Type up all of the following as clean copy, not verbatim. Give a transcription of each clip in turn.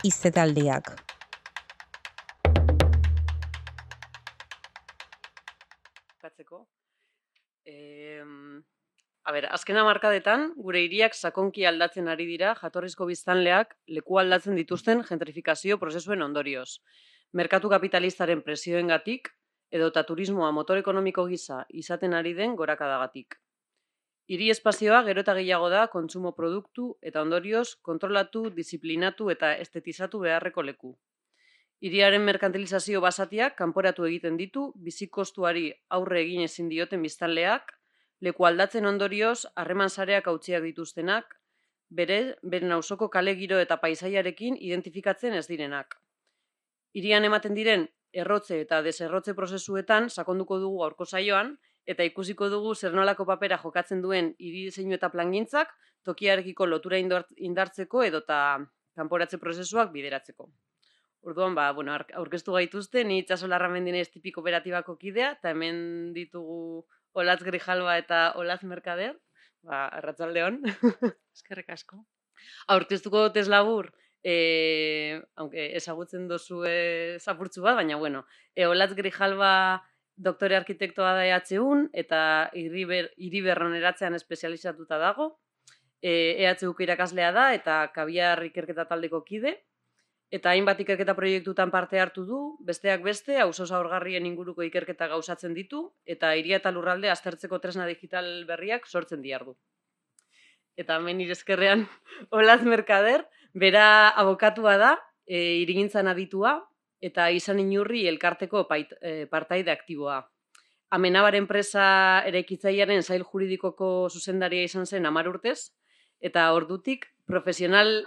Izetaldiak. Katzeko. Azken hamarkadetan, gure hiriak sakonki aldatzen ari dira jatorrizko biztanleak leku aldatzen dituzten gentrifikazio prozesuen ondorioz. Merkatu kapitalistaren presioengatik edota turismoa motor ekonomiko gisa izaten ari den gorakadagatik. Hiri espazioa gero eta gehiago da kontsumo produktu eta ondorioz kontrolatu, disiplinatu eta estetizatu beharreko leku. Hiriaren merkantilizazio basatiak kanporatu egiten ditu, bizikostuari aurre egin ezin dioten biztanleak, leku aldatzen ondorioz harreman sareak hautziak dituztenak, beren auzoko kale giro eta paisaiarekin identifikatzen ez direnak. Hirian ematen diren errotze eta deserrotze prozesuetan sakonduko dugu gaurko saioan, eta ikusiko dugu zer nolako papera jokatzen duen hiri diseinu eta plangintzak tokiarekiko lotura indartzeko edota kanporatze prozesuak bideratzeko. Orduan, aurkeztu gaituzte, ni Itxaso Larramendinez Tipi Kooperatibako kidea, eta hemen ditugu Olatz Grijalba eta Olatz Merkader, arratsaldeon. Eskerrik asko. Aurkeztuko dut ez labur, aunque ezagutzen dozu zapurtzu bat, baina Olatz Grijalba doktore arkitektoa da EHUn, eta hiriberroneratzean espezializatuta dago. EHUko irakaslea da, eta kabiar ikerketa taldeko kide. Eta hainbat ikerketa proiektutan parte hartu du, besteak beste, auzo zaurgarrien inguruko ikerketa gauzatzen ditu, eta hiria eta lurralde aztertzeko tresna digital berriak sortzen diardu. Eta hemen nire ezkerrean Olatz Merkader, bera abokatua da, hirigintzan aditua, eta izan inurri elkarteko partaide aktiboa. Amenabar enpresa eraikitzailearen sail juridikoko zuzendaria izan zen 10 urtez, eta ordutik profesional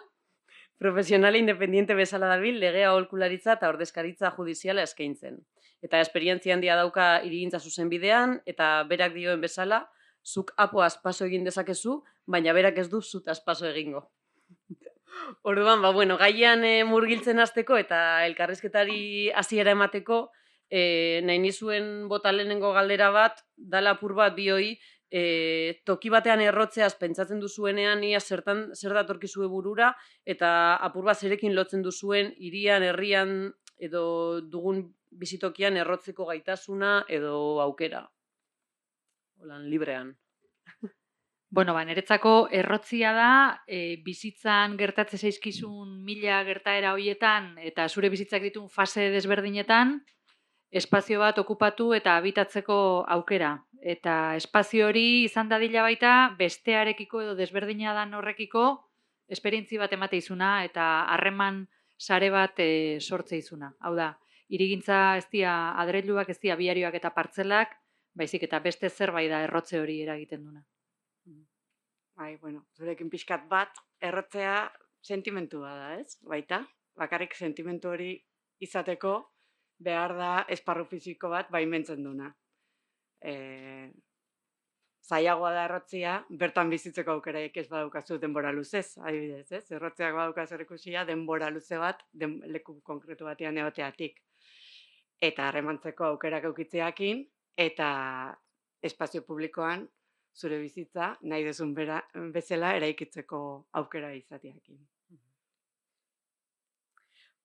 independiente bezala dabil legea aholkularitza eta ordezkaritza judiziala eskaintzen. Eta esperientzia handia dauka hirigintza zuzenbidean, eta berak dioen bezala, zuk apoaz paso egin dezakezu, baina berak ez du zutaz paso egingo. Orduan, gaian murgiltzen hasteko eta elkarrizketari hasiera emateko, nahi nizuen bota lehenengo galdera bat, dala apur bat bioi, toki batean errotzeaz pentsatzen duzuenean ia zer datorkizue burura, eta apur bat zerekin lotzen duzuen hirian, herrian edo dugun bizitokian errotzeko gaitasuna edo aukera. Holan, librean. Niretzako errotzia da, bizitzan gertatze zaizkizun 1000 gertaera hoietan, eta zure bizitzak ditun fase desberdinetan, espazio bat okupatu eta habitatzeko aukera. Eta espazio hori izan dadila baita, bestearekiko edo desberdina dan horrekiko, esperientzi bat emate izuna, eta harreman sare bat sortze izuna. Hau da, hirigintza ez dira adreiluak, ez dira biarioak eta partzelak, baizik eta beste zerbait da errotze hori eragiten duna. Zurekin pixkat bat, errotzea sentimentua da, ez? Baita, bakarrik sentimentu hori izateko behar da esparru fisiko bat baimentzen duna. Zailagoa da errotzea, bertan bizitzeko aukeraik ez badaukazu denbora luzez, adibidez, ez? Errotzeak badauka zerikusia denbora luze bat, leku konkretu batean egoteatik. Eta harremantzeko aukerak aukitzeakin, eta espazio publikoan zure bizitza nahi duzun bezala eraikitzeko aukera izateakin.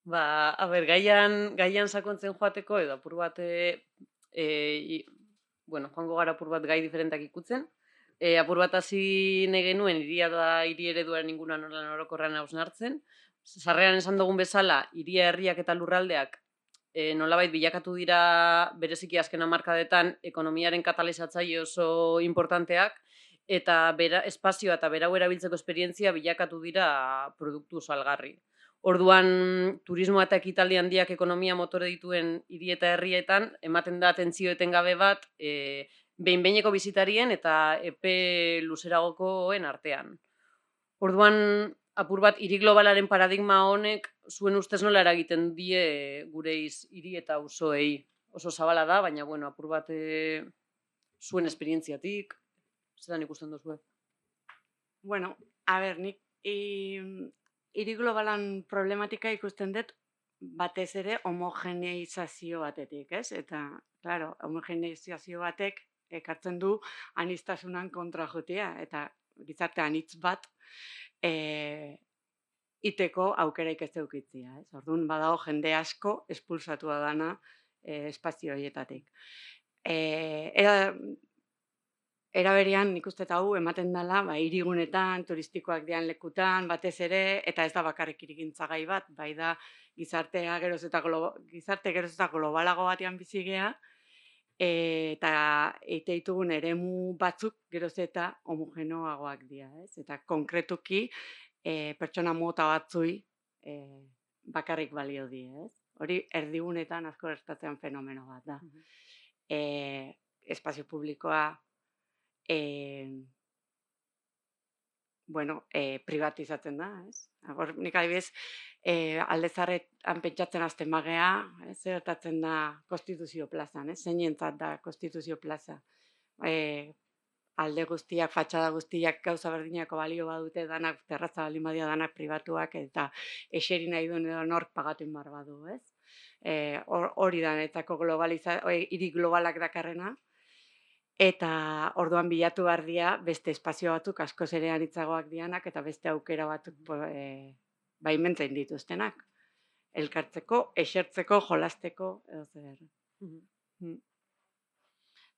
Gaian sakontzen joateko edo apur bat, joango gara apur bat gai diferentak ikutzen. Apur bat hasi nahi genuen hiria da hiri ereduaren inguruan orokorrean hausnartzen. Sarreran esan dugun bezala, hiria, herriak eta lurraldeak nolabait bilakatu dira bereziki azken hamarkadetan ekonomiaren katalizatzaile oso importanteak, eta espazioa eta berau erabiltzeko esperientzia bilakatu dira produktu salgarri. Orduan, turismoa eta ekitaldi handiak ekonomia motore dituen hiri eta herrietan, ematen da atentzio etengabe bat behin-behineko bisitarien eta epe luzeragokoen artean. Orduan, apur bat, hiri globalaren paradigma honek zuen ustez nola eragiten die gure hiri eta auzoei. Oso zabala da, baina apur bat zuen esperientziatik, zelan ikusten duzue? Nik hiri globalan problematika ikusten dut batez ere homogeneizazio batetik, ez? Eta, claro, homogeneizazio batek ekartzen du aniztasunan kontra jotea, eta gizarte anitz bat iteko aukeraik ez eukitzia. Orduan, badago jende asko espulsatua dana espazio horietatik. Era berean, nik uste hau ematen dela, hirigunetan, turistikoak dian lekutan, batez ere, eta ez da bakarrik hirigintzagai bat, bai da gizarte geroz eta globalago batean bizi gea, eta eite ditugun eremu batzuk geroz eta homogenoagoak dira, ez? Eta konkretuki pertsona mota batzui bakarrik balio die, ez? Hori erdigunetan asko gertatzen fenomeno bat da. Espazio publikoa privatizatzen da, ez? Hor, nik adibidez, alde zaharrean pentsatzen hasten bagea, zer gertatzen da Konstituzio plazan, zeinentzat da Konstituzio plaza. Alde guztiak, fatxada guztiak gauza berdinako balio badute, danak terratza baldin badia danak pribatuak, eta eseri nahi duen edo nork pagatu inbar badu, ez? Hori da, netako hiri globalak dakarrena, eta orduan bilatu behar dira beste espazio batzuk askoz ere anitzagoak dianak eta beste aukera batzuk baimentzen dituztenak. Elkartzeko, esertzeko, jolasteko, edo zer.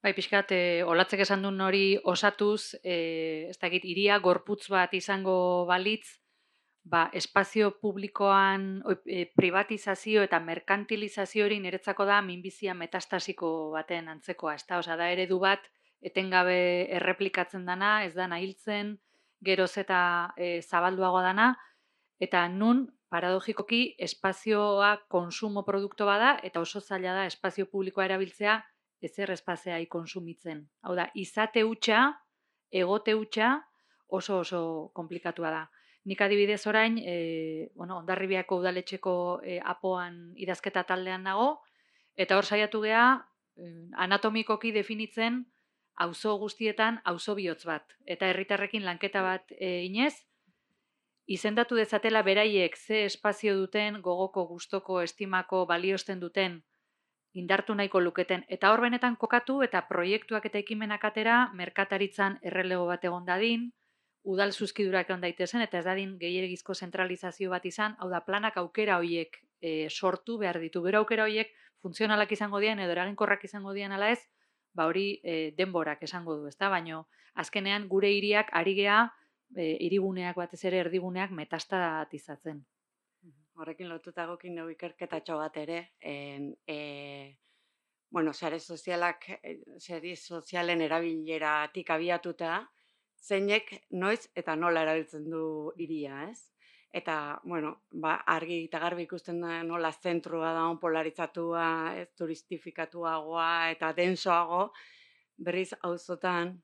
Bai, pixkat, Olatzek esan duen hori osatuz, ez dakit, hiria gorputz bat izango balitz, espazio publikoan privatizazio eta merkantilizazio hori niretzako da minbizia metastasiko baten antzekoa, ez da? Osea, da eredu bat etengabe erreplikatzen dana, ez dana hiltzen, geroz eta zabalduago dana, eta nun, paradogikoki, espazioa konsumo produktu bada, eta oso zaila da espazio publikoa erabiltzea ezer espaziai konsumitzen. Hau da, izate hutsa, egote hutsa, oso komplikatua da. Nik adibidez orain, Hondarribiako udaletxeko apoan idazketa taldean nago, eta hor saiatu gea anatomikoki definitzen auzo guztietan auzo bihotz bat. Eta herritarrekin lanketa bat inez, izendatu dezatela beraiek ze espazio duten, gogoko, gustoko, estimako, baliosten duten, indartu nahiko luketen. Eta hor benetan kokatu eta proiektuak eta ekimenak atera, merkataritzan errelego bat egon dadin, udal zuzkidurak egon daitezen, eta ez dadin gehiagizko zentralizazio bat izan, hau da planak aukera horiek sortu behar ditu. Bero aukera horiek funtzionalak izango dian edo eraginkorrak izango dian ala ez, hori denborak esango du, ezta? Baina azkenean gure hiriak ari gea, hiriguneak batez ere erdiguneak metastatizatzen. Horrekin lotuta gokin dugu ikerketatxo bat ere, sare sozialen erabileratik abiatuta, zeinek noiz eta nola erabiltzen du hiria, ez? Eta, argi eta garbi ikusten da nola zentrua da polarizatua, ez turistifikatua eta densoago, berriz auzotan,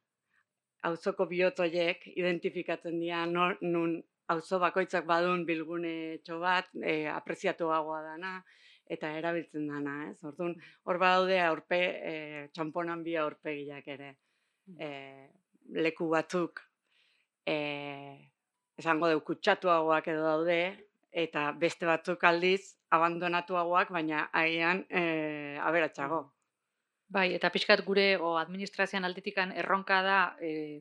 auzoko bihotz horiek identifikatzen dira nun auzo bakoitzak badun bilgune bat, apreziatuagoa dana, eta erabiltzen dana, ez? Orduan, hor badaude txamponan bi aurpegiak ere. Leku batzuk esango dugu kutsatuagoak edo daude, eta beste batzuk aldiz abandonatuagoak, baina agian aberatsago. Bai, eta pixkat gure administrazioan aldetikan erronka da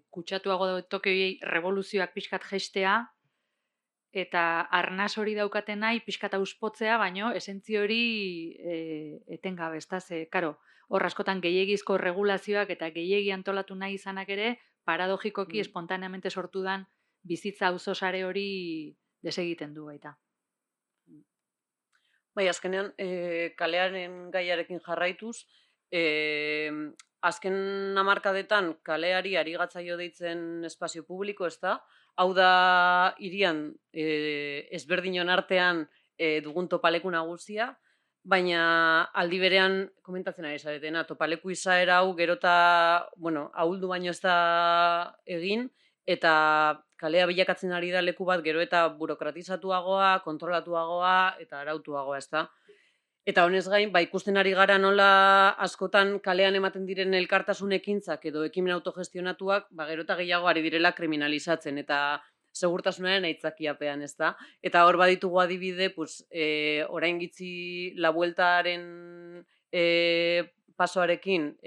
kutsatuago tokioi revoluzioak pixkat gestea, eta arnaz hori daukaten nahi pixkat auspotzea, baino esentzi hori etengabe, ez da? Karo, hor askotan gehiegizko regulazioak eta gehiegi antolatu nahi izanak ere, paradogikoki espontaneamente sortu dan bizitza auzo sare hori desegiten du baita. Bai, azkenean, kalearen gaiarekin jarraituz, azken hamarkadetan kaleari ari gatzaio deitzen espazio publiko, ez da? Hau da hirian ezberdinon artean dugun topaleku nagusia, baina aldi berean komentatzen ari zaretena, topaleku izaera hau gerota, ahuldu baino ez da egin, eta kalea bilakatzen ari da leku bat gero eta burokratizatuagoa, kontrolatuagoa eta arautuagoa, ez da? Eta honez gain, ikusten ari gara nola askotan kalean ematen diren elkartasun ekintzak edo ekimen autogestionatuak, gero eta gehiago ari direla kriminalizatzen, eta segurtasunaren aitzakiapean, ez da? Eta hor baditugu adibide, orain gitzi La Vueltaren pasoarekin,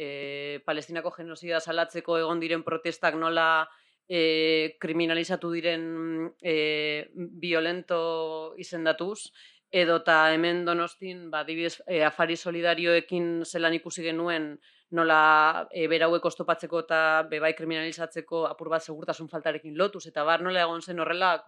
Palestinako genozida salatzeko egon diren protestak nola kriminalizatu diren violento izendatuz, edota hemen Donostin, adibidez, afari solidarioekin zelan ikusi genuen nola berauek oztopatzeko eta bebai kriminalizatzeko apur bat segurtasun faltarekin lotuz, eta nola egon zen horrela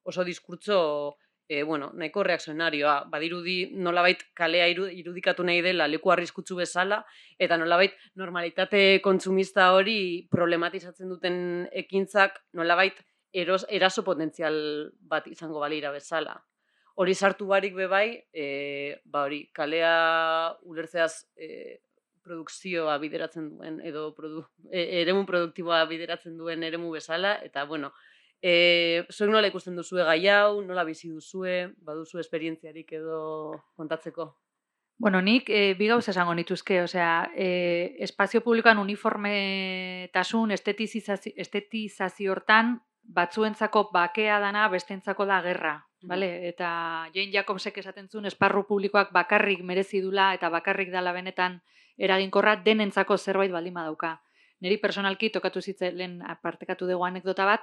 oso diskurtso nahiko reakzionarioa. Badirudi nolabait kalea irudikatu nahi dela leku arriskutsu bezala, eta nolabait normalitate kontsumista hori problematizatzen duten ekintzak nolabait eraso potentzial bat izango balira bezala. Hori sartu barik bebai, hori kalea ulertzeaz produkzioa bideratzen duen, edo eremu produktiboa bideratzen duen eremu bezala, eta zuek nola ikusten duzue gai hau, nola bizi duzue, baduzu esperientziarik edo kontatzeko? Bueno, nik bi gauza esango nituzke, osea, espazio publikoan uniformetasun, estetizazio hortan, batzuentzako bakea dana, bestentzako da gerra, bale? Eta Jane Jacobsek esaten zuen esparru publikoak bakarrik merezi dula eta bakarrik dala benetan eraginkorra denentzako zerbait baldin badauka. Neri personalki tokatu zitzailen partekatu dugu anekdota bat,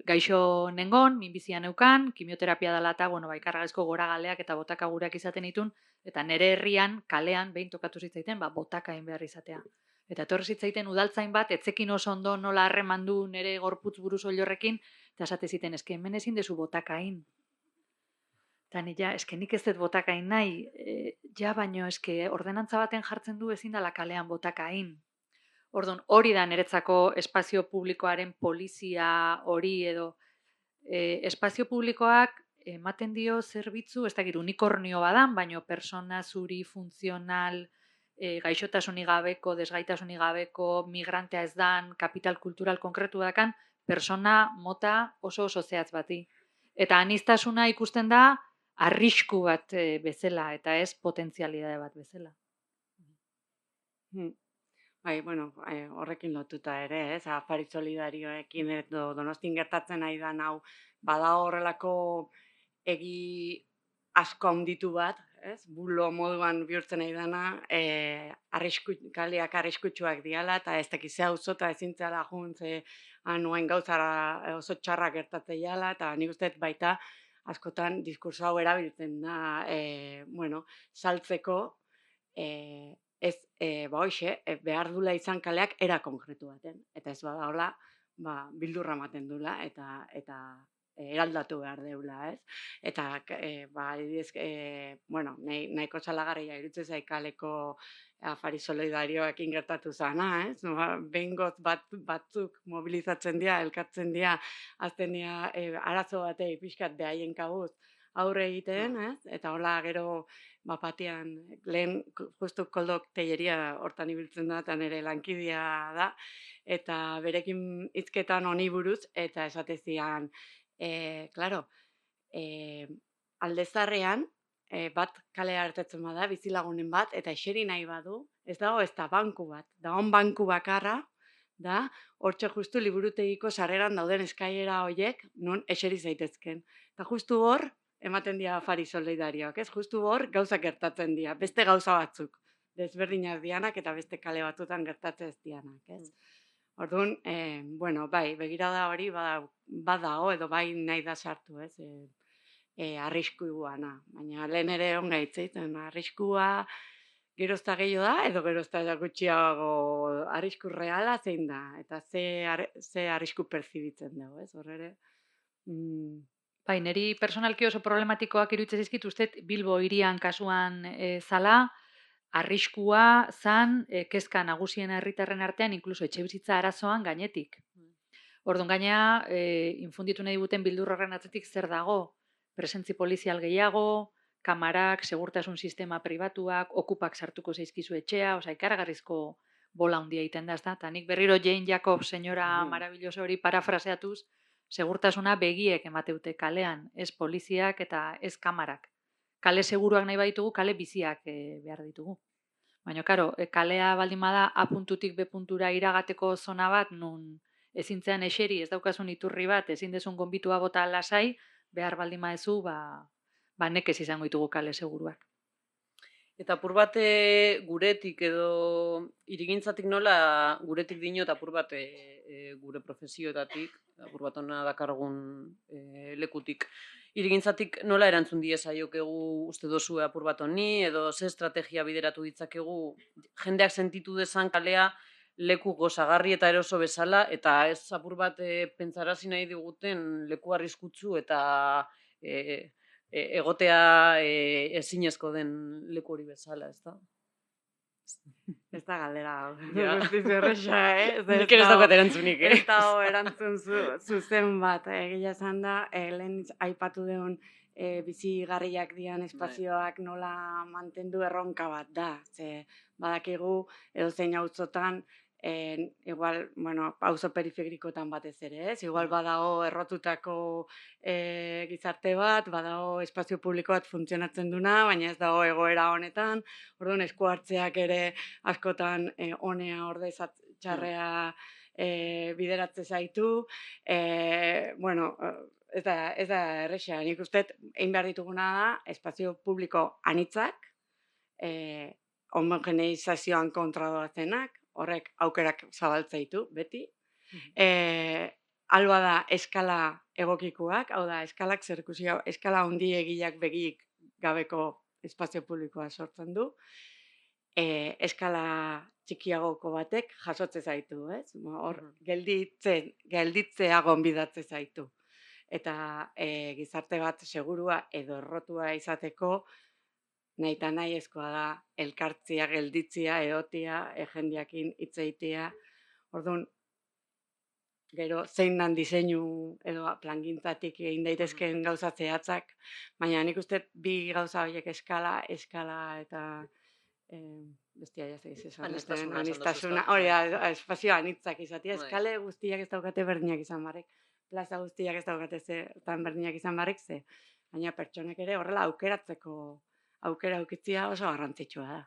gaixo nengon, minbizia neukan, kimioterapia dela eta, ikarragazko goragaleak eta botaka gureak izaten ditun, eta nere herrian, kalean, behin tokatu zitzaiten, botaka egin behar izatea. Eta etorri zitzaiten udaltzain bat, etzekin oso ondo nola harremandu nere gorputz buruz oilorrekin, eta esate ziten, eske hemen ezin dezu botaka egin. Eta eske nik ez dut botaka egin nahi, baino eske ordenantza baten jartzen du ezin dela kalean botaka egin. Orduan, hori da niretzako espazio publikoaren polizia hori edo espazio publikoak ematen dio zerbitzu, ez dakit unikornio badan, baino persona zuri funtzional, gaixotasunik gabeko, desgaitasunik gabeko, migrantea ez dan, kapital kultural konkretu dakan, persona mota oso zehatz bati. Eta aniztasuna ikusten da arrisku bat bezala, eta ez potentzialidade bat bezala. Bai, horrekin lotuta ere, afari solidarioekin edo Donostin gertatzen ari da hau, bada horrelako egi asko handitu bat, bulo moduan bihurtzen ari dana, kaleak arriskutsuak diala, eta ez dakizea auzo eta ezintzela juntze nuen gauzara oso txarrak gertatzen jala, eta nik uste baita askotan diskurso hau erabiltzen da, saltzeko, ez, behar dula izan kaleak era konkretu baten. Eta ez bada hola, bildurra ematen dula eta eraldatu behar deula, ez? Eta, nahiko salagarria irutzen zaik kaleko afari solidarioekin gertatu zana, ez? Behingoz batzuk mobilizatzen dira, elkartzen dira, azten dira arazo batei pixkat behaien kabuz aurre egiten, ez? Eta hola gero batean, lehen justu Koldok Telleria hortan ibiltzen da, eta nire lankidia da, eta berekin hizketan honi buruz, eta esatezian, aldezarrean, bat kalea hartetzen bada, bizilagunen bat, eta eseri nahi badu, ez dago ez da banku bat, da on banku bakarra, da, hortxe justu liburutegiko sarreran dauden eskailera horiek, non eseri zaitezken. Eta justu hor, ematen dira afari solidarioak, ez? Justu hor gauzak gertatzen dira, beste gauza batzuk, desberdinak dianak eta beste kale batzutan gertatzen ez dianak, ez? Orduan, bai, begirada hori badago edo bai nahi da sartu, ez? Arriskuana, baina lehen ere onga hitzeiten, arriskua gerozta gehiago da edo gerozta gutxiago arrisku reala zein da, eta ze arrisku perzibitzen dugu, ez? Hor ere, Bai, niri personalki oso problematikoak iruditzen zaizkit, uste Bilbo hirian kasuan zala, arriskua zan kezka nagusien herritarren artean, inkluso etxebizitza arazoan gainetik. Orduan gainea, infunditu nahi duten bildur horren atzetik zer dago, presentzi polizial gehiago, kamarak, segurtasun sistema pribatuak, okupak sartuko zaizkizu etxea, ikaragarrizko bola handia egiten da, eta nik berriro Jane Jacobs senyora maravilloso hori parafraseatuz, segurtasuna begiek emateute kalean, ez poliziak eta ez kamarak. Kale seguruak nahi baitugu, kale biziak behar ditugu. Baina, karo, kalea baldin bada A puntutik B puntura iragateko zona bat, nun ezintzean eseri, ez daukasun iturri bat, ezin dezun gonbitua bota lasai, behar baldin badezu, nekez izango ditugu kale seguruak. Eta apur bat guretik edo irigintzatik nola, guretik dinot apur bat gure profesioetatik, apur bat ona dakargun lekutik. Irigintzatik nola erantzun diezaiokegu uste dozue apur bat honi, edo ze estrategia bideratu ditzakegu jendeak sentitu dezan kalea leku gozagarri eta eroso bezala, eta ez apur bat pentsarazi nahi diguten leku arriskutsu eta egotea ezinezko den leku hori bezala, ez da? Ez da galdera hau. Ja. Guztiz erresa, Nik ere ez daukat erantzunik, Ez dago erantzun zuzen bat. Egia esan da, lehen aipatu deun bizigarriak dian espazioak nola mantendu erronka bat da. Ze badakigu edozein auzotan igual, bueno, auzo periferikotan batez ere, ez? Igual badago errotutako gizarte bat, badago espazio publiko bat funtzionatzen duna, baina ez dago egoera honetan. Orduan esku hartzeak ere askotan honea txarrea bideratzen zaitu. Bueno, ez da erresa. Nik uste, egin behar dituguna da, espazio publiko anitzak, homogeneizazioan kontra doazenak, horrek aukerak zabaltza ditu, beti. Alba da eskala egokikuak, hau da, eskalak zerikusi, eskala handiegiak begik gabeko espazio publikoa sortzen du. Eskala txikiagoko batek jasotze zaitu, ez? Hor, gelditzea gonbidatze zaitu. Eta gizarte bat segurua edo errotua izateko, nahi eta nahi ezkoa da elkartzia, gelditzia, eotia, jendeakin hitz egitea. Orduan, gero zein dan diseinu edo plangintzatik egin daitezkeen gauza zehatzak, baina nik uste bi gauza horiek eskala eta bestia jasegiz esan. Anistasuna, hori da, espazio anitzak izatea, eskale guztiak ez daukate berdinak izan barrik, plaza guztiak ez daukate zetan berdinak izan barrik ze, baina pertsonek ere horrela aukeratzeko aukera aukitzia oso garrantzitsua da,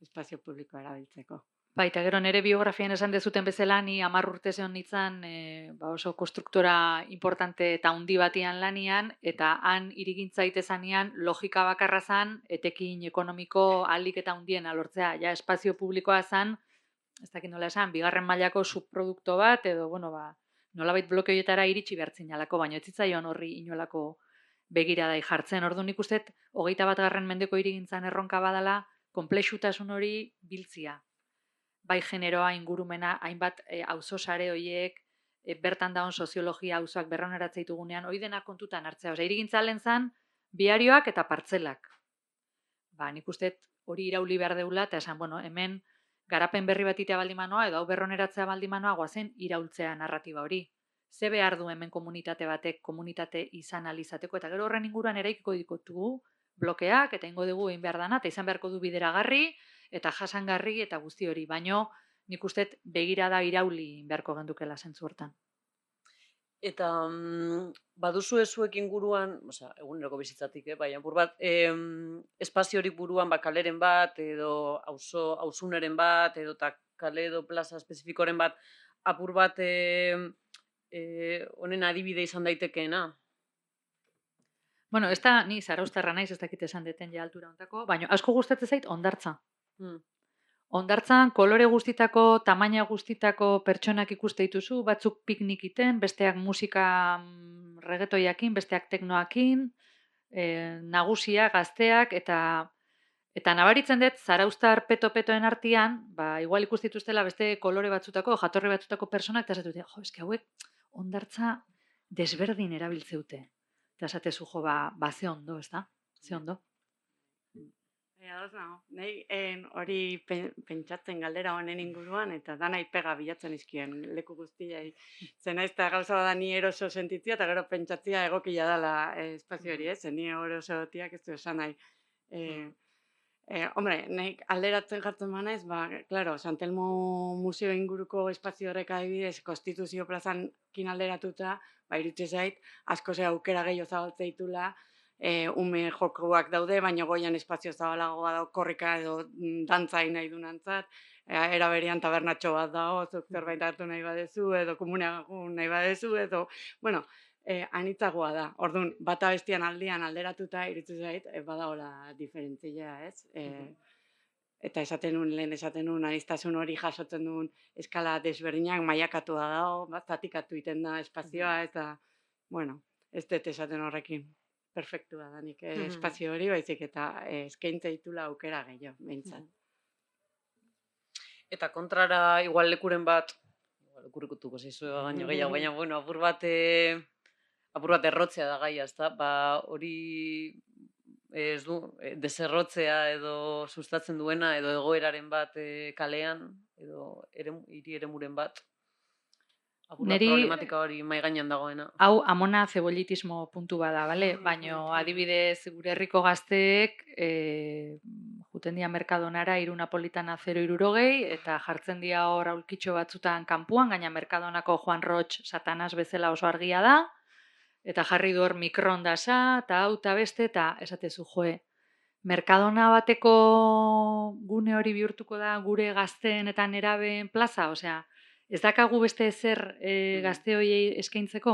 espazio publikoa erabiltzeko. Baita, gero nire biografian esan dezuten bezala, ni 10 urte zeon nintzen oso konstruktora importante eta handi batian lanian, eta han irigintza itezanean logika bakarra zan, etekin ekonomiko ahalik eta hundiena lortzea. Ja, espazio publikoa zan, ez dakit nola esan, bigarren mailako subprodukto bat, edo, bueno, nolabait bloke horietara iritsi behartzen jalako, baina ez zitzaion horri inolako begiradai jartzen. Orduan nik uste 21. mendeko irigintzan erronka badala, konplexutasun hori biltzia. Bai generoa, ingurumena, hainbat auzo sare horiek, bertan daun soziologia auzoak berroneratzen ditugunean, hori dena kontutan hartzea. Osea, irigintza lehen zan, biarioak eta partzelak. Nik uste hori irauli behar deula, eta esan, bueno, hemen garapen berri bat itea baldimanoa, edo hau berroneratzea baldimanoa, goazen iraultzea narratiba hori. Ze behar du hemen komunitate batek, komunitate izan alizateko, eta gero horren inguruan eraikiko dikotugu blokeak, eta ingo dugu egin behar dana, eta izan beharko du bideragarri, eta jasangarri, eta guzti hori. Baino, nik uste begirada irauli beharko gendukela zentzu hortan. Eta baduzu zuek inguruan, eguneroko bizitzatik, baina apur bat, espaziorik buruan kaleren bat, edo auzuneren bat, edo kale edo plaza espezifikoren bat, apur bat honen adibide izan daitekeena? Bueno, ez da, ni zarauztarra naiz, ez dakit esan deten ja altura ontako, baina asko gustatzen zait hondartza. Hondartzan kolore guztitako, tamaina guztitako pertsonak ikuste dituzu, batzuk piknikiten, besteak musika reggaetoiakin, besteak teknoakin, nagusia, gazteak, eta nabaritzen dut, zarauztar peto-petoen artean, igual ikuste dituztela beste kolore batzutako, jatorri batzutako pertsonak, eta esatu dute, eske hauek hondartza desberdin erabiltzeute. Eta esatezu ze ondo, ez da? Ze ondo? Hori pentsatzen galdera honen inguruan, eta danai pega bilatzen izkien leku guztiai. Zena ez da gauza bada ni eroso sentitzia, eta gero pentsatzia egokia dela espazio hori, ez? Ni erosotiak ez du esan nahi. Hombre, nahi alderatzen jartzen manaiz, claro, San Telmo museo inguruko espazio horrek adibidez, Konstituzio plazan kin alderatuta, iritsi zait, asko ze aukera gehiago zabaltze ditula, ume jokoak daude, baina goian espazio zabalagoa dago korrika edo dantzain nahi dunantzat, era berean tabernatxo bat dago, zuk zerbait hartu nahi badezu, edo komuneagun nahi badezu, edo, bueno, anitzagoa da. Orduan, bata bestian aldian alderatuta iritsi zait, badagoela diferentzia, ez? Eta lehen esaten nuen, aniztasun hori jasotzen duen eskala desberdinak mailakatua dago, zatikatu egiten da espazioa, eta, bueno, ez dut esaten horrekin perfektua da nik espazio hori, baizik eta eskaintza ditula aukera gehiago, behintzat. Eta kontrara, igual lekuren bat, lekurikutuko zaizu baino gehiago, baina, bueno, apur bat errotzea da gaia, ezta? Ba, hori ez du, deserrotzea edo sustatzen duena, edo egoeraren bat kalean, edo hiri eremuren bat. Apur bat problematika hori mai gainean dagoena. Hau amona zebollitismo puntu bada, bale? Baina adibidez gure herriko gazteek juten dia Mercadonara 3 napolitana 0,60 eta jartzen dia hor aulkitxo batzutan kanpuan, gaina Mercadonako Juan Roch Satanas bezala oso argia da, eta jarri du hor mikroondasa, eta hau eta beste, eta esatezu joe. Mercadona bateko gune hori bihurtuko da gure gazteen eta nerabeen plaza, osea, ez dakagu beste ezer gazte horiei eskaintzeko?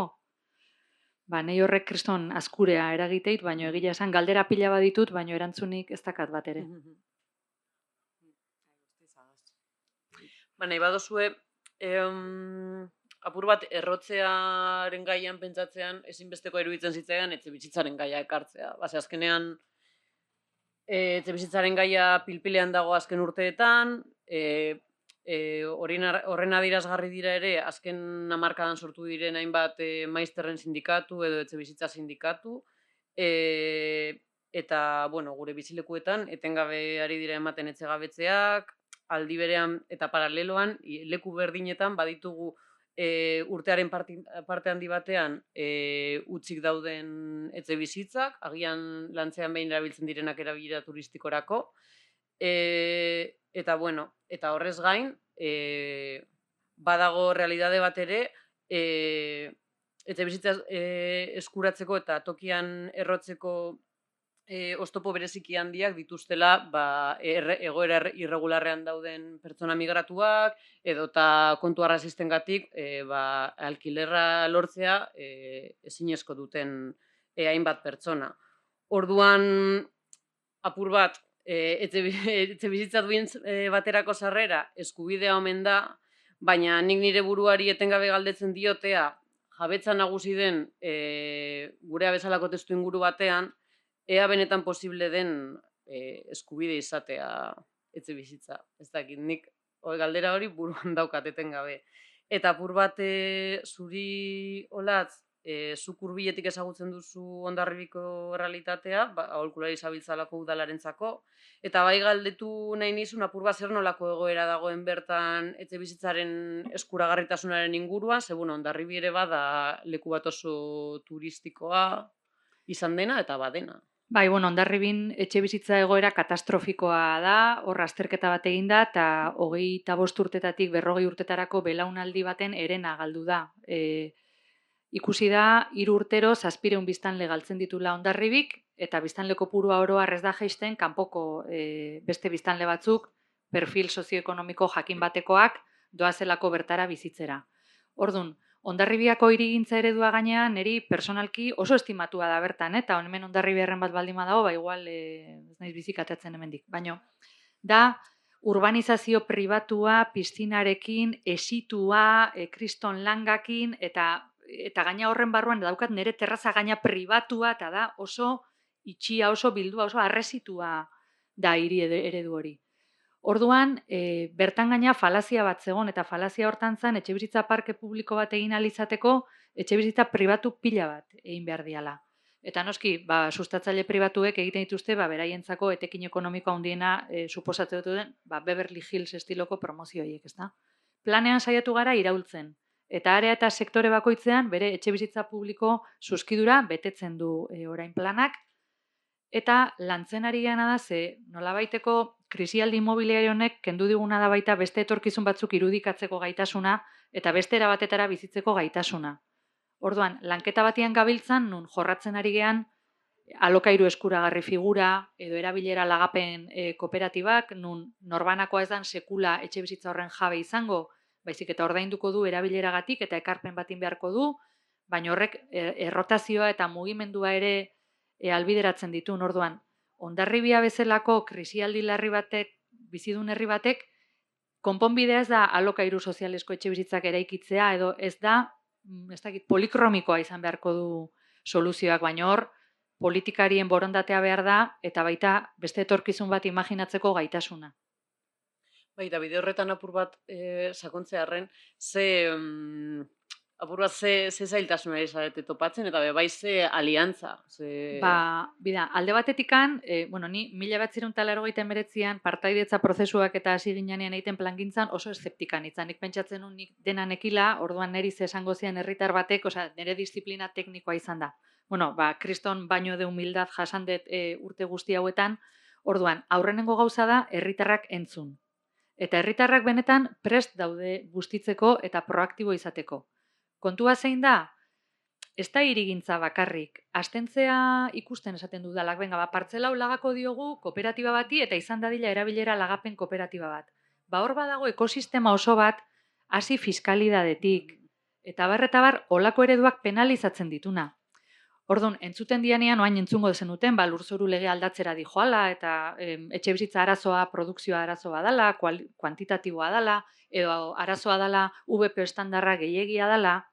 Ba, nahi horrek kriston askurea eragiteit, baino egia esan galdera pila baditut, baino erantzunik ez dakat bat ere. Ba, nahi badozue, apur bat errotzearen gaian pentsatzean, ezinbesteko iruditzen zitzaidan etxe bizitzaren gaia ekartzea. Base, azkenean, etxe bizitzaren gaia pilpilean dago azken urteetan, horren adirazgarri dira ere, azken hamarkadan sortu diren hainbat maizterren sindikatu edo etxe bizitza sindikatu, eta, bueno, gure bizilekuetan, etengabe ari dira ematen etxegabetzeak, aldi berean eta paraleloan, leku berdinetan baditugu urtearen parte handi batean utzik dauden etxe bizitzak, agian lantzean behin erabiltzen direnak erabilera turistikorako, eta, bueno, eta horrez gain, badago realidade bat ere, etxe bizitza eskuratzeko eta tokian errotzeko oztopo bereziki handiak dituztela egoera irregularrean dauden pertsona migratuak, edota kontu arrazistengatik alkilerra lortzea ezinezko duten hainbat pertsona. Orduan, apur bat, etxe bizitza duen baterako sarrera eskubidea omen da, baina nik nire buruari etengabe galdetzen diotea, jabetza nagusi den gurea bezalako testu inguru batean, ea benetan posible den eskubide izatea etxe bizitza. Ez dakit, nik galdera hori buruan daukat etengabe. Eta apur bat zuri Olatz, zuk hurbiletik ezagutzen duzu Hondarribiko errealitatea, aholkulari zabiltzalako udalarentzako, eta bai galdetu nahi nizun apur bat zer nolako egoera dagoen bertan etxe bizitzaren eskuragarritasunaren inguruan, ze bueno, Hondarribi ere bada leku bat oso turistikoa izan dena eta badena. Bai, bueno, Hondarribin etxe bizitza egoera katastrofikoa da, hor azterketa bat egin da, eta 25 urtetatik 40 urtetarako belaunaldi baten herena galdu da. Ikusi da, 3 urtero 700 biztanle galtzen ditula Hondarribik, eta biztanle kopurua oro ez da jaisten kanpoko beste biztanle batzuk, perfil sozioekonomiko jakin batekoak, doazelako bertara bizitzera. Ordun, Hondarribiako hirigintza eredua gainean niri personalki oso estimatua da bertan, eta hemen Hondarribiarren bat baldin badago, ba igual ez naiz bizikatatzen hemendik. Baina da urbanizazio pribatua, piztinarekin, esitua, kriston langakin, eta gaina horren barruan daukat nire terraza gaina pribatua, eta da oso itxia, oso bildua, oso arresitua da hiri eredu hori. Orduan, bertan gaina falazia bat zegoen, eta falazia hortan zen, etxebizitza parke publiko bat egin alizateko, etxebizitza pribatu pila bat egin behar diala. Eta noski, sustatzaile pribatuek egiten dituzte, beraientzako etekin ekonomikoa handiena suposatzen duten, Beverly Hills estiloko promozioiek, ezta? Planean saiatu gara iraultzen, eta area eta sektore bakoitzean bere etxebizitza publiko zuzkidura betetzen du orain planak, eta lantzen ari gana da, ze nolabaiteko krisialdi immobiliario honek kendu diguna da baita beste etorkizun batzuk irudikatzeko gaitasuna eta beste era batetara bizitzeko gaitasuna. Orduan, lanketa batian gabiltzan, nun jorratzen ari gean alokairu eskuragarri figura edo erabilera lagapen kooperatibak, nun norbanakoa ez dan sekula etxe bizitza horren jabe izango, baizik eta ordainduko du erabileragatik eta ekarpen batin beharko du, baina horrek errotazioa eta mugimendua ere albideratzen ditu. Orduan, Hondarribia bezalako krisialdi larri batek, bizidun herri batek, konponbidea ez da alokairu sozialesko etxebizitzak eraikitzea, edo ez dakit, polikromikoa izan beharko du soluzioak, baina hor, politikarien borondatea behar da, eta baita beste etorkizun bat imaginatzeko gaitasuna. Bai, da bide horretan apur bat sakontzearren, apur bat ze zailtasunari zarete topatzen, eta bai ze aliantza. Bida, alde batetikan, ni 1989an partaidetza prozesuak eta hasi ginean egiten plangintzan oso eszeptikan itzan. Nik pentsatzen nun nik dena nekila, orduan neri ze esango zian herritar batek, nire disiplina teknikoa izan da. Kriston baino de humildad jasan dut urte guzti hauetan, orduan, aurrenengo gauza da herritarrak entzun. Eta herritarrak benetan prest daude bustitzeko eta proaktibo izateko. Kontua zein da? Ez da hirigintza bakarrik. Astentzea ikusten esaten dudalak, partzela hau lagako diogu kooperatiba bati eta izan dadila erabilera lagapen kooperatiba bat. Hor badago ekosistema oso bat hasi fiskalidadetik. Eta bar, olako ereduak penalizatzen dituna. Orduan, entzuten dianean, oain entzungo zenuten, lurzoru lege aldatzera dijoala, eta etxe bizitza arazoa, produkzioa arazoa dela, kuantitatiboa dela, edo arazoa dela, VP estandarra gehiagia dela,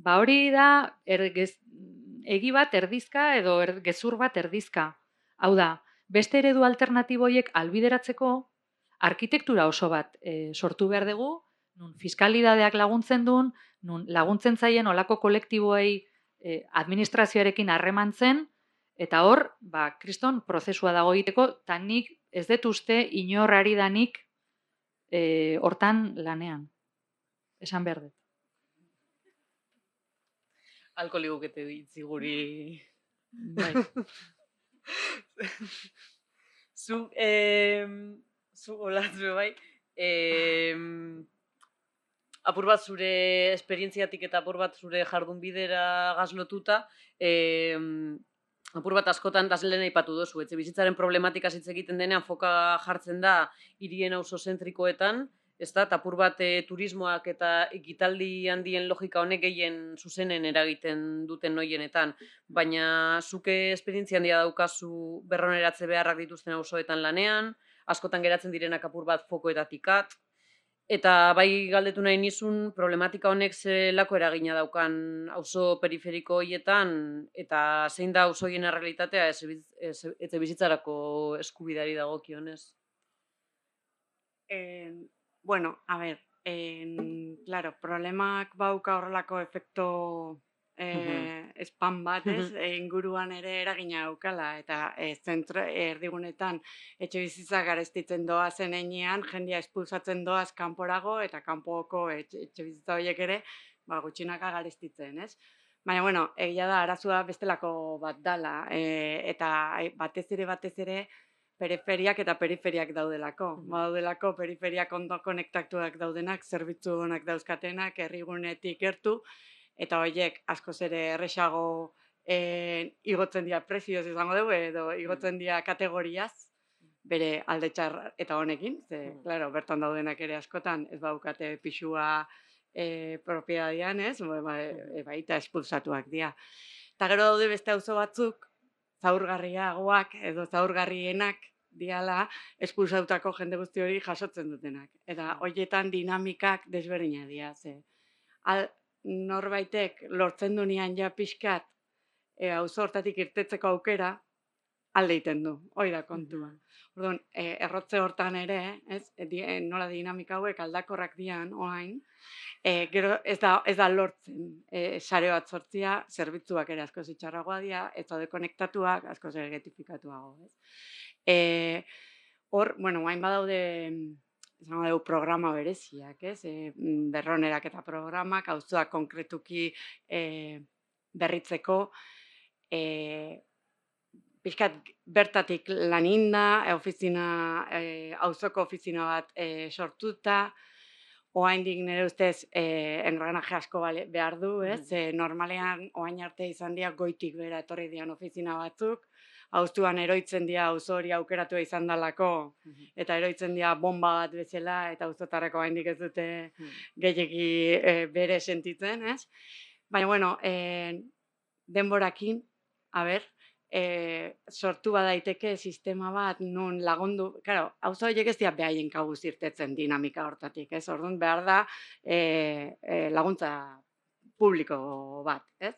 hori da egi bat erdizka edo gezur bat erdizka. Hau da, beste eredu alternatiboiek albideratzeko arkitektura oso bat sortu behar dugu, nun fiskalidadeak laguntzen duen, nun laguntzen zaien olako kolektiboei administrazioarekin harremantzen, eta hor, kriston prozesua dago egiteko, eta nik ez dut uste inor ari danik hortan lanean. Esan behar dut. Alko ligukete ditzi guri. Bai. Zu olatzu bai, apur bat zure esperientziatik eta apur bat zure jardun bidera gazlotuta, apur bat askotan lehen aipatu dozu, etxe bizitzaren problematika hitz egiten denean foka jartzen da hirien auzozentrikoetan, ez da, apur bat turismoak eta ekitaldi handien logika honek gehien zuzenen eragiten duten noienetan, baina zuke esperientzia handia daukazu berroneratze beharrak dituzten auzoetan lanean, askotan geratzen direnak apur bat fokoetatik at, eta bai galdetu nahi nizun problematika honek zelako eragina daukan auzo periferiko horietan, eta zein da auzoien errealitatea etxe bizitzarako eskubidari dagokionez? Bueno, a ver, claro, problemak bauka horrelako efekto spam bat, ez? Inguruan ere eragina daukala, eta zentro erdigunetan etxe bizitza garestitzen doazen heinean, jendia espulsatzen doaz kanporago, eta kanpoko etxe bizitza horiek ere, gutxinaka garestitzen, ez? Baina, bueno, egia da, arazoa bestelako bat dala, eta batez ere, periferiak eta periferiak daudelako. Daudelako periferiak ondo konektatuak daudenak, zerbitzu onak dauzkatenak, herrigunetik gertu, eta horiek askoz ere erresago igotzen dira prezioz izango dugu, edo igotzen dira kategoriaz, bere alde txar eta honekin, claro, bertan daudenak ere askotan ez baukate pixua propiedadian, ez? Baita espulsatuak dira. Eta gero daude beste auzo batzuk, zaurgarriagoak edo zaurgarrienak diala espulsatutako jende guzti hori jasotzen dutenak. Eta horietan dinamikak desberdina dira. Norbaitek lortzen dunean ja pixkat auzo hortatik irtetzeko aukera alde egiten du, hori da kontua. Orduan, errotze hortan ere, nola dinamika hauek aldakorrak dian, orain, gero ez da lortzen sare bat sortzia, zerbitzuak ere askoz itxarragoa dira, ez daude konektatuak, askoz ere getifikatuago. Hor, hain badaude, izango dugu programa bereziak, berronerak eta programak, auzoak konkretuki berritzeko, pixkat bertatik laninda, auzoko ofizina bat sortuta, oraindik nire ustez engranaje asko behar du, normalean orain arte izan dira goitik bera etorri dian ofizina batzuk, auzoan eroitzen dira auzo hori aukeratua izan dalako, eta eroitzen dira bomba bat bezala, eta auzotarreko oraindik ez dute gehiegi bere sentitzen, Baina, bueno, denborakin, sortu badaiteke sistema bat nun lagundu, claro, auzo horiek ez dira behaien kabuz irtetzen dinamika hortatik, ez? Orduan behar da laguntza publiko bat, ez?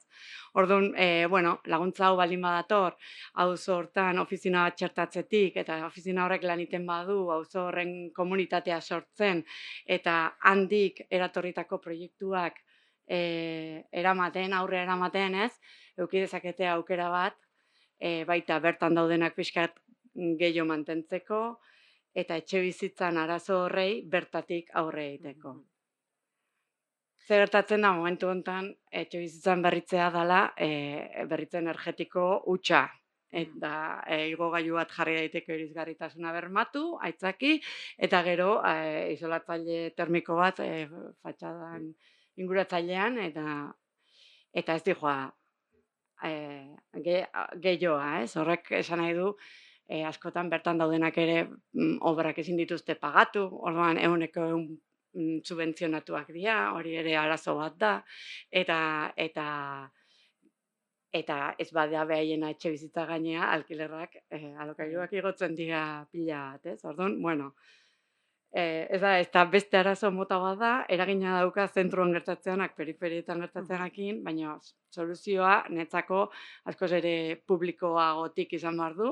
Orduan, bueno, laguntza hau baldin badator, auzo hortan ofizina bat txertatzetik, eta ofizina horrek lan egiten badu, auzo horren komunitatea sortzen, eta handik eratorritako proiektuak aurre eramaten, ez? Eduki dezakete aukera bat, baita bertan daudenak pixkat gehiago mantentzeko, eta etxe bizitzan arazo horrei bertatik aurre egiteko. Zer gertatzen da momentu honetan etxe bizitzan berritzea dela berritze energetiko hutsa. Eta igogailu bat jarri daiteke irisgarritasuna bermatu, aitzaki, eta gero isolatzaile termiko bat fatxadan inguratzailean, eta ez dijoa gehioa, ez? Horrek esan nahi du, askotan bertan daudenak ere obrak ezin dituzte pagatu, orduan 100% subentzionatuak dira, hori ere arazo bat da, eta ez badea behaiena etxe bizitza gainea, alkilerrak, alokairuak igotzen dira pila bat, ez? Orduan, bueno, ez da beste arazo mota bat da, eragina dauka zentroan gertatzeanak, periferietan gertatzeanakin, baina soluzioa netzako askoz ere publikoagotik izan behar du,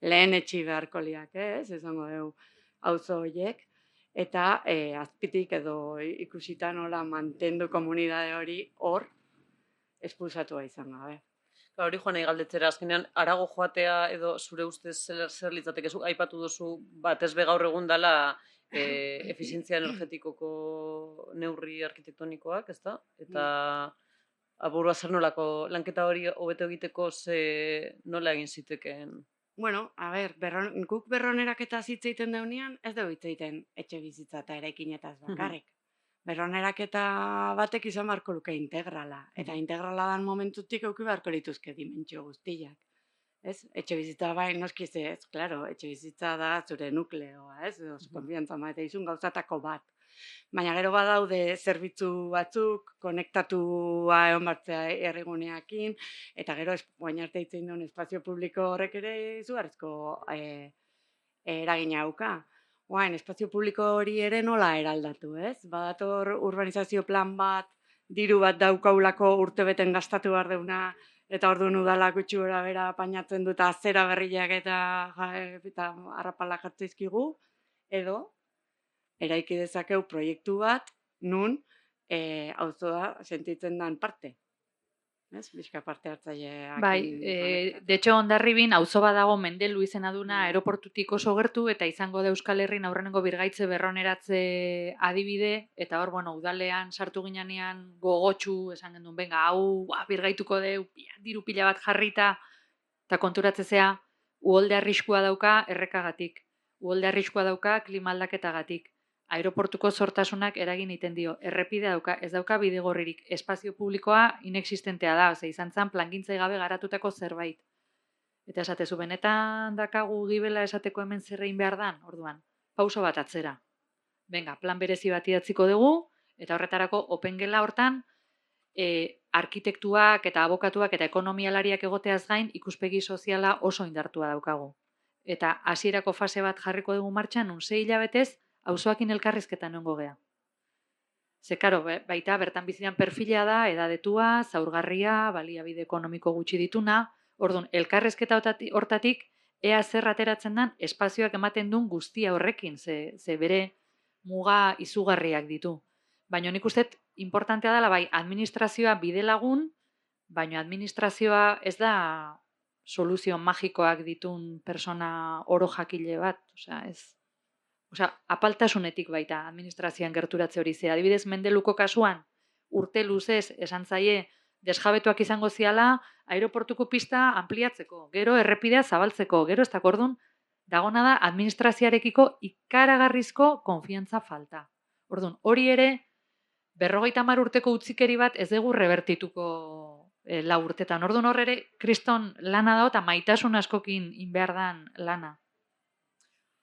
lehen etxi beharko liak, ez? Esango dugu auzo horiek, eta azpitik edo ikusita nola mantendu komunidade hori hor espulsatua izan gabe. Hori joan nahi galdetzera, azkenean, arago joatea edo zure ustez zer litzateke, zuk aipatu duzu batez be gaur egun dela efizientzia energetikoko neurri arkitektonikoak, ezta? Eta aburua zer nolako lanketa hori hobeto egiteko nola egin zitekeen? Bueno, guk berroneraketa hitz egiten deunean, ez dugu hitz egiten etxe bizitza eta eraikinetaz bakarrik. Berroneraketa batek izan beharko luke integrala, eta integrala dan momentutik eduki beharko lituzke dimentsio guztiak. Ez? Etxe bizitza bai, noski ez, claro, etxe bizitza da zure nukleoa, ez? Konfiantza maite izun gauzatako bat. Baina gero badaude zerbitzu batzuk, konektatua egon bartzea herriguneakin, eta gero guain arte hitz egin duen espazio publiko horrek ere izugarrizko eragina dauka. Guain, espazio publiko hori ere nola eraldatu, ez? Badator urbanizazio plan bat, diru bat daukaulako urtebeten gastatu behar deuna, eta orduan udalak gutxi gora bera painatzen dut azera berriak eta harrapalak jartzeizkigu, edo eraiki dezakeu proiektu bat, nun auzoa sentitzen dan parte. Ez? Bizka parte hartzaileak. Bai, de hecho Hondarribin auzo bat dago Mendelu izena duna aeroportutik oso gertu, eta izango da Euskal Herrin aurrenengo birgaitze berroneratze adibide, eta hor, bueno, udalean sartu ginean gogotsu esan gendun, benga, hau birgaituko deu, diru pila bat jarrita, eta konturatzezea, uholde arriskua dauka errekagatik, uholde arriskua dauka klima aldaketagatik, aeroportuko zortasunak eragin iten dio, errepidea dauka, ez dauka bidegorririk, espazio publikoa inexistentea da, izan zen plangintzai gabe garatutako zerbait. Eta esatezu, benetan dakagu gibela esateko hemen zerrein behar dan, orduan, pauso bat atzera. Venga, plan berezi bat idatziko dugu, eta horretarako opengela hortan, arkitektuak eta abokatuak eta ekonomialariak egoteaz gain, ikuspegi soziala oso indartua daukagu. Eta hasierako fase bat jarriko dugu martxan, nun 6 hilabetez, auzoakin elkarrizketan egongo gea. Ze, karo, baita bertan bizidan perfila da, edadetua, zaurgarria, baliabide ekonomiko gutxi dituna, orduan, elkarrizketa hortatik, ea zer ateratzen den, espazioak ematen duen guztia horrekin, ze bere muga izugarriak ditu. Baina nik uste, importantea dela, bai, administrazioa bide lagun, baina administrazioa ez da soluzio magikoak ditun persona oro jakile bat, osea, ez. Osea, apaltasunetik baita administrazioan gerturatze hori zera. Adibidez, Mendeluko kasuan, urte luzez esan zaie desjabetuak izango ziala aeroportuko pista ampliatzeko, gero errepidea zabaltzeko, gero ez dakordun, dagona da administrazioarekiko ikaragarrizko konfiantza falta. Orduan, hori ere, 50 urteko utzikeri bat ez dugu rebertituko 4 urtetan. Orduan hor ere, kriston lana da eta maitasun askokin inbehar dan lana.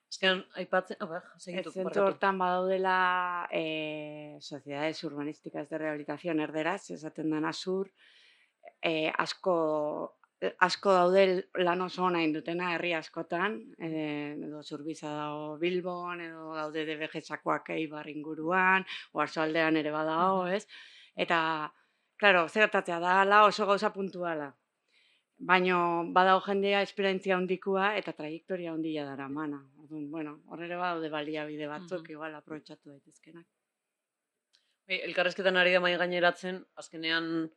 Azkenean, aipatzen, segitu, Zentzu barkatu. hortan badaudela sociedades urbanísticas de rehabilitación erderaz, esaten dena zur, asko daude lan oso ona indutena herri askotan, edo Zurbiza dago Bilbon, edo daude DBG-sakoak Eibar inguruan, Oarsoaldean ere badago, ez? Eta, claro, zer gertatzea da oso gauza puntuala. Baina badago jendea esperientzia handikua eta trajektoria handia daramana. Orduan, bueno, hor ere badaude baliabide batzuk, igual aprobetxatu daitezkenak. Elkarrezketan ari da mai gaineratzen, azkenean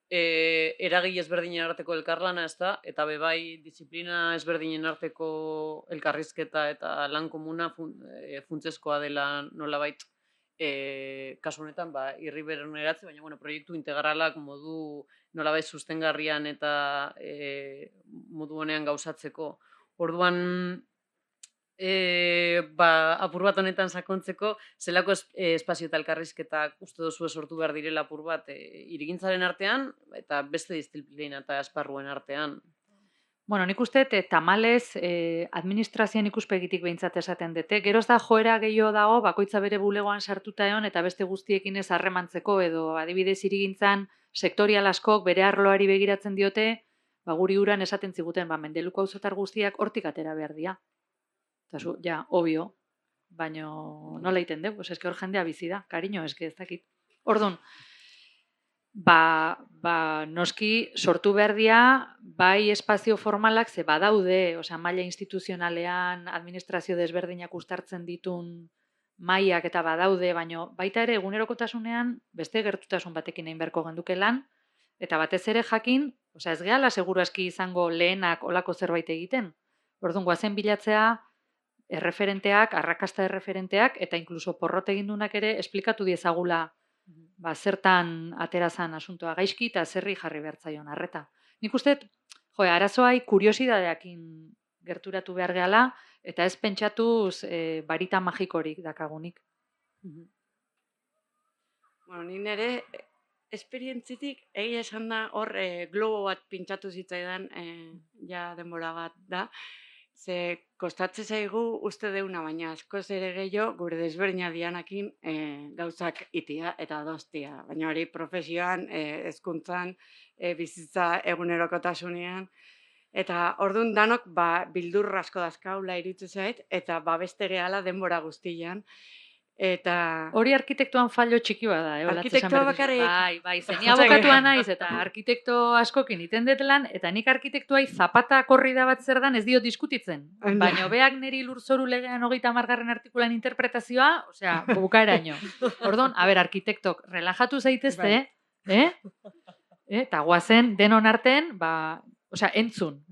eragile ezberdinen arteko elkarlana, ez da, eta bebai disiplina ezberdinen arteko elkarrizketa eta lan komuna funtsezkoa dela nolabait kasu honetan, irriberon eratze, baina bueno, proiektu integralak modu nolabait sustengarrian eta modu honean gauzatzeko. Orduan, apur bat honetan sakontzeko, zelako espazio eta elkarrizketak uste duzu sortu behar direla apur bat hirigintzaren artean eta beste disiplina eta esparruen artean. Bueno, nik uste, tamalez, administrazioan ikuspegitik behintzat esaten dute. Geroz da joera gehiago dago, bakoitza bere bulegoan sartuta egon, eta beste guztiekin ez harremantzeko, edo adibidez hirigintzan sektorial askok bere arloari begiratzen diote, guri uran esaten ziguten, Mendeluko auzotar guztiak hortik atera behar dira. Eta zu, ja, obvio, baina nola egiten dugu, eske hor jendea bizi da, kariño, eske ez dakit. Orduan, noski sortu behar dira, bai espazio formalak ze badaude, maila instituzionalean, administrazio desberdinak uztartzen ditun mailak eta badaude, baina baita ere egunerokotasunean beste gertutasun batekin egin beharko genduke lan, eta batez ere jakin, ez gehala seguru aski izango lehenak olako zerbait egiten. Orduan, goazen bilatzea erreferenteak, arrakasta erreferenteak, eta inkluso porrot egindunak ere esplikatu diezagula zertan aterazan asuntoa gaizki eta zerri jarri behartzaion arreta. Nik uste, arazoai kuriosidadeakin gerturatu behar gehala, eta ez pentsatuz barita magikorik dakagunik. Bueno, ni nire esperientzitik egia esan da hor globo bat pintxatu zitzaidan ja denbora bat da, ze kostatze zaigu uste deuna, baina askoz ere gehiago gure desberdina dianakin gauzak itia eta adostia. Baina hori profesioan, hezkuntzan, bizitza egunerokotasunean. Eta orduan danok bildur asko dazkaula iritzu zait, eta beste gehala denbora guztian. Eta hori arkitektuan fallo txiki bada, arkitektua bakarrik. Bai, zeni abokatua naiz, eta arkitekto askokin iten dut lan, eta nik arkitektuai zapata korrida bat zer dan ez dio diskutitzen. Baina beak niri lurzoru legean 30. artikulan interpretazioa, bukaeraino. Orduan, arkitektok, relajatu zaitezte, eta guazen denon arten, entzun,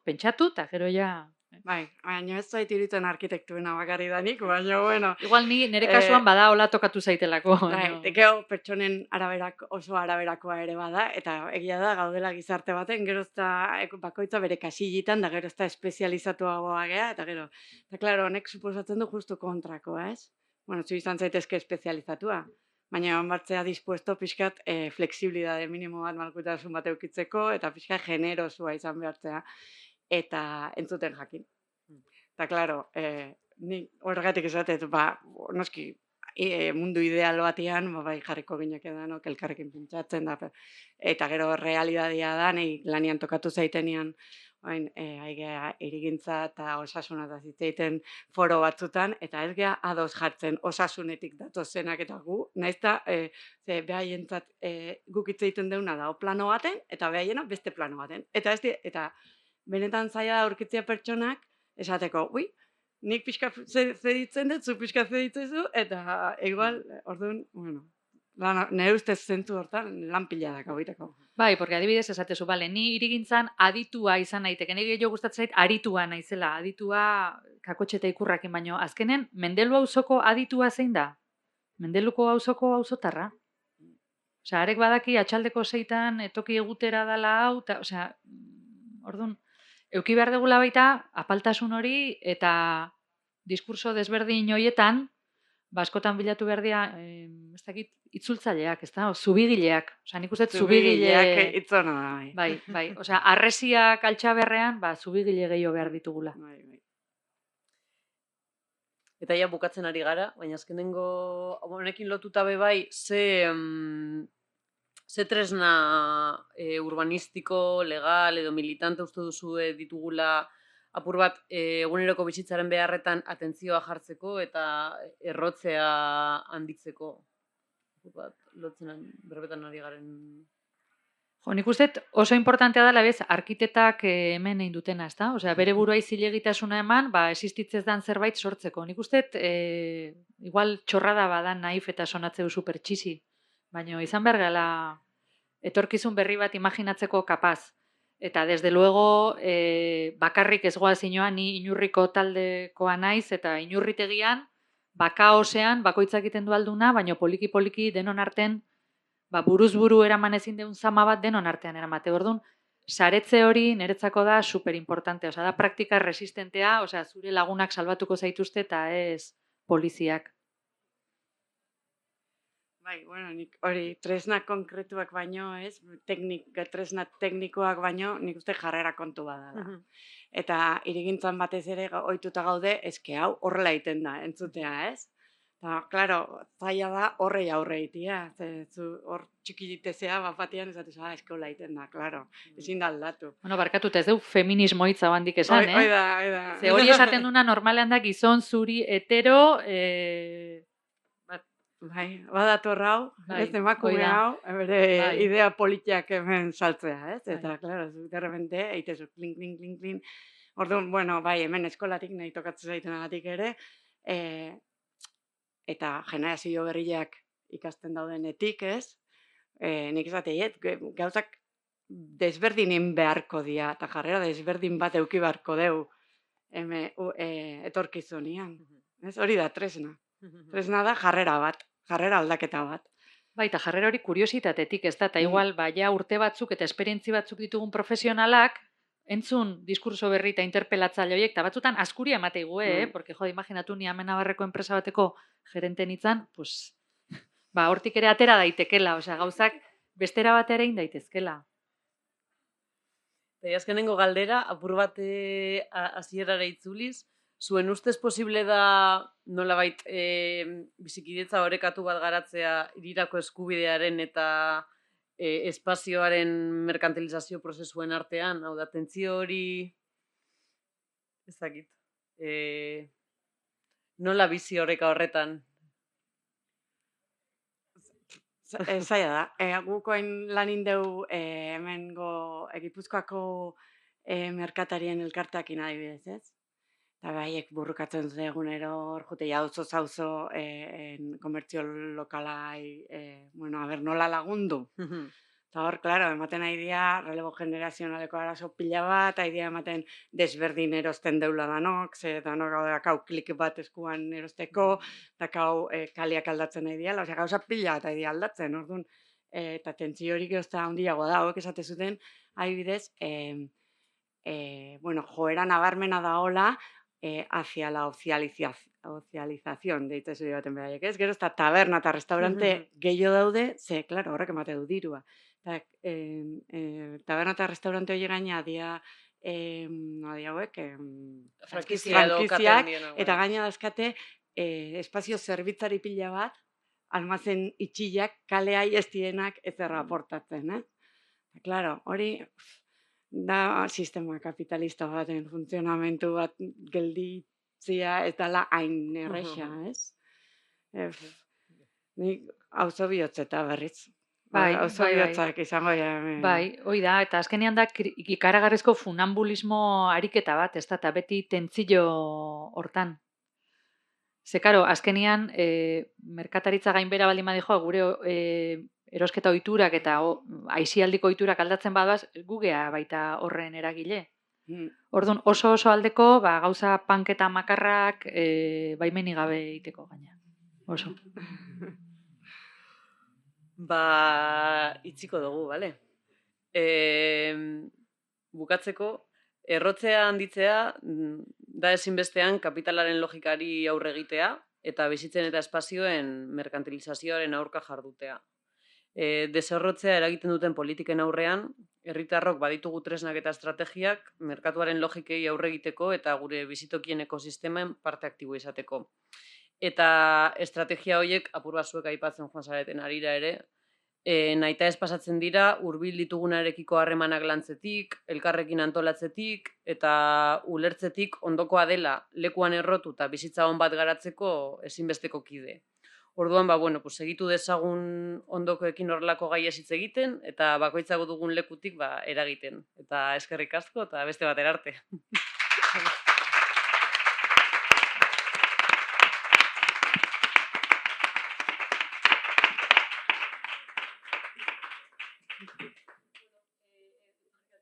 pentsatu, eta gero ja... Bai, baina ez zait iruditzen arkitektuena bakarri danik, baina bueno. Igual nire kasuan bada hola tokatu zaitelako. Tekeo pertsonen oso araberakoa ere bada, eta egia da gaudela gizarte baten, gero bakoitza bere kasilitan, da gero ez da espezializatuagoa gea, eta gero. Eta klaro, honek suposatzen du justu kontrakoa, ez? Bueno, zu izan zaitezke espezializatua, baina bartzea dispuesto pixkat flexibilidade minimo bat malkutasun bat eukitzeko, eta pixkat generosua izan behartzea, eta entzuten jakin. Eta, klaro, ni horregatik esatet, noski, mundu ideal batean, bai jarriko ginak edanok elkarrekin pintxatzen da, eta gero realitatea da, nahi lanian tokatu zaitenean, irigintza eta osasuna da zitzaiten foro batzutan, eta ez gea ados jartzen osasunetik datozenak eta gu, nahiz da, behaientzat guk hitz egiten deuna da, plano baten, eta behaiena beste plano baten. Eta benetan zaila da aurkitzea pertsonak, esateko, nik pixka zeditzen dut, zu pixka zeditzen zu, eta igual, orduan, bueno, nire ustez zentu hortan, lan pila da kauiteko. Bai, porque adibidez esatezu, ni irigintzan aditua izan naiteke, nire gehiago gustatzen zait aritua naizela, aditua kakotxeta ikurrakin, baino azkenen, Mendelu auzoko aditua zein da? Mendeluko auzoko auzotarra. Arek badaki atxaldeko 6 toki egutera dala hau, orduan, euki behar degula baita, apaltasun hori eta diskurso desberdin horietan, askotan bilatu behar dira, ez dakit, itzultzaileak, ez da? Zubigileak. Nik uste zubigileak itzona da. Bai. Arresiak altxa berrean, zubigile gehiago behar ditugula. Eta ja bukatzen ari gara, baina azkenengo honekin lotuta be bai, ze tresna urbanistiko, legal edo militante uste duzu ditugula apur bat eguneroko bizitzaren beharretan atentzioa jartzeko eta errotzea handitzeko. Apur bat, berbetan ari garen. Jo, nik uste oso importantea dela bez, arkitektak hemen egin dutena, ezta? Osea, bere buruai zilegitasuna eman, existitzez dan zerbait sortzeko. Nik uste, igual txorrada badan naif eta sonatze du supertxisi, baina izan behar gala etorkizun berri bat imaginatzeko kapaz. Eta desde luego bakarrik ez goaz inoan, ni Inurriko taldekoa naiz, eta Inurritegian, kaosean, bakoitzak egiten du alduna, baina poliki-poliki denon arten buruz buru eraman ezin deun zama bat denon artean eramate. Orduan, saretze hori niretzako da superimportante, osea, da praktika resistentea, osea, zure lagunak salbatuko zaituzte eta ez poliziak. Bai, bueno, nik hori tresna konkretuak baino, ez, tresna teknikoak baino, nik uste jarrera kontu badala. Eta irigintzan batez ere ohituta gaude, eske hau horrela egiten da, entzutea, ez? Eta, klaro, zaila da horrei aurre egitea, hor txikitezea bat batean esatez, eske hola egiten da, klaro, ezin da aldatu. Bueno, barkatut ez du feminismo hitza bandik esan, Oida. Ze hori esaten duna normalean da gizon zuri hetero, bai, badator hau, ez emakume hau, bere idea politiak hemen saltzea, ez? Eta, klaro, de repente, eitezu, klin. Orduan, bueno, bai, hemen eskolatik nahi tokatzen zaitenagatik ere, eta generazio berriak ikasten daudenetik, ez? Nik esateiet, gauzak desberdinin beharko dira, eta jarrera desberdin bat euki beharko deu etorkizunian. Hori da, tresna. Tresna da jarrera bat, jarrera aldaketa bat. Bai, eta jarrera hori kuriositatetik, ez da, eta igual, ja urte batzuk eta esperientzi batzuk ditugun profesionalak, entzun diskurso berri eta interpelatzaile horiek, eta batzutan askuria emateigu, porque, imaginatu ni Amenabarreko enpresa bateko gerente nintzen, pues, hortik ere atera daitekela, osea, gauzak bestera batera egin daitezkela. Eta azkenengo galdera, apur bat hasierara itzuliz, zuen ustez posible da nolabait bizikidetza orekatu bat garatzea hirirako eskubidearen eta espazioaren merkantilizazio prozesuen artean, hau da, tentzio hori, ez dakit, nola bizi oreka horretan? Zaila da, gukoen lan indeu hemengo Gipuzkoako merkatarien elkarteakin adibidez, ez? Eta haiek burrukatzen dute egunero hor jute jauzo komertzio lokalai, nola lagundu. Eta hor, klaro, ematen nahi dira, relebo generazionaleko arazo pila bat, nahi dira ematen desberdin erosten deula danok, ze danok dakau klik bat eskuan erosteko, dakau kaliak aldatzen nahi dira, osea, gauza pila eta nahi dira aldatzen, orduan, eta tentzio horik ezta handiagoa da, hauek esate zuten, adibidez, joera nabarmena da hola, hacia la ozialización, deitzezu baten behaiek, ez? Gero ez da taberna eta restaurante gehiago daude, ze, klaro, horrek emate du dirua. Taberna eta restaurante hori gaina dia hauek frankiziak, eta gaina dazkate espazio zerbitzari pila bat, almazen itxiak, kaleai ez dienak ezerra aportatzen, Klaro, hori da sistema kapitalista baten funtzionamentu bat gelditzea ez dela hain erresa, ez? Nik auzo bihotzeta berriz. Auzo bihotzak izango dira. Bai, hoi da, eta azkenean da ikaragarrizko funambulismo ariketa bat, ez da, eta beti tentzio hortan. Ze, karo, azkenean, merkataritza gainbera baldin badijoa, gure erosketa ohiturak eta aisialdiko ohiturak aldatzen badaz, gugea baita horren eragile. Orduan, oso aldeko, gauza panketa makarrak baimeni gabe egiteko gaina. Oso. Itziko dugu, bale? Bukatzeko, errotzea handitzea da ezinbestean kapitalaren logikari aurre egitea eta bizitzen eta espazioen merkantilizazioaren aurka jardutea. Deserrotzea eragiten duten politiken aurrean, herritarrok baditugu tresnak eta estrategiak merkatuaren logikei aurre egiteko eta gure bizitokien ekosistemen parte aktibo izateko. Eta estrategia horiek apur bat zuek aipatzen joan zareten arira ere, nahita ez pasatzen dira hurbil ditugunarekiko harremanak lantzetik, elkarrekin antolatzetik eta ulertzetik ondokoa dela lekuan errotu eta bizitza on bat garatzeko ezinbesteko kide. Orduan, segitu dezagun ondokoekin horrelako gai hitz egiten eta bakoitzago dugun lekutik eragiten. Eta eskerrik asko eta beste batera arte. Thank you.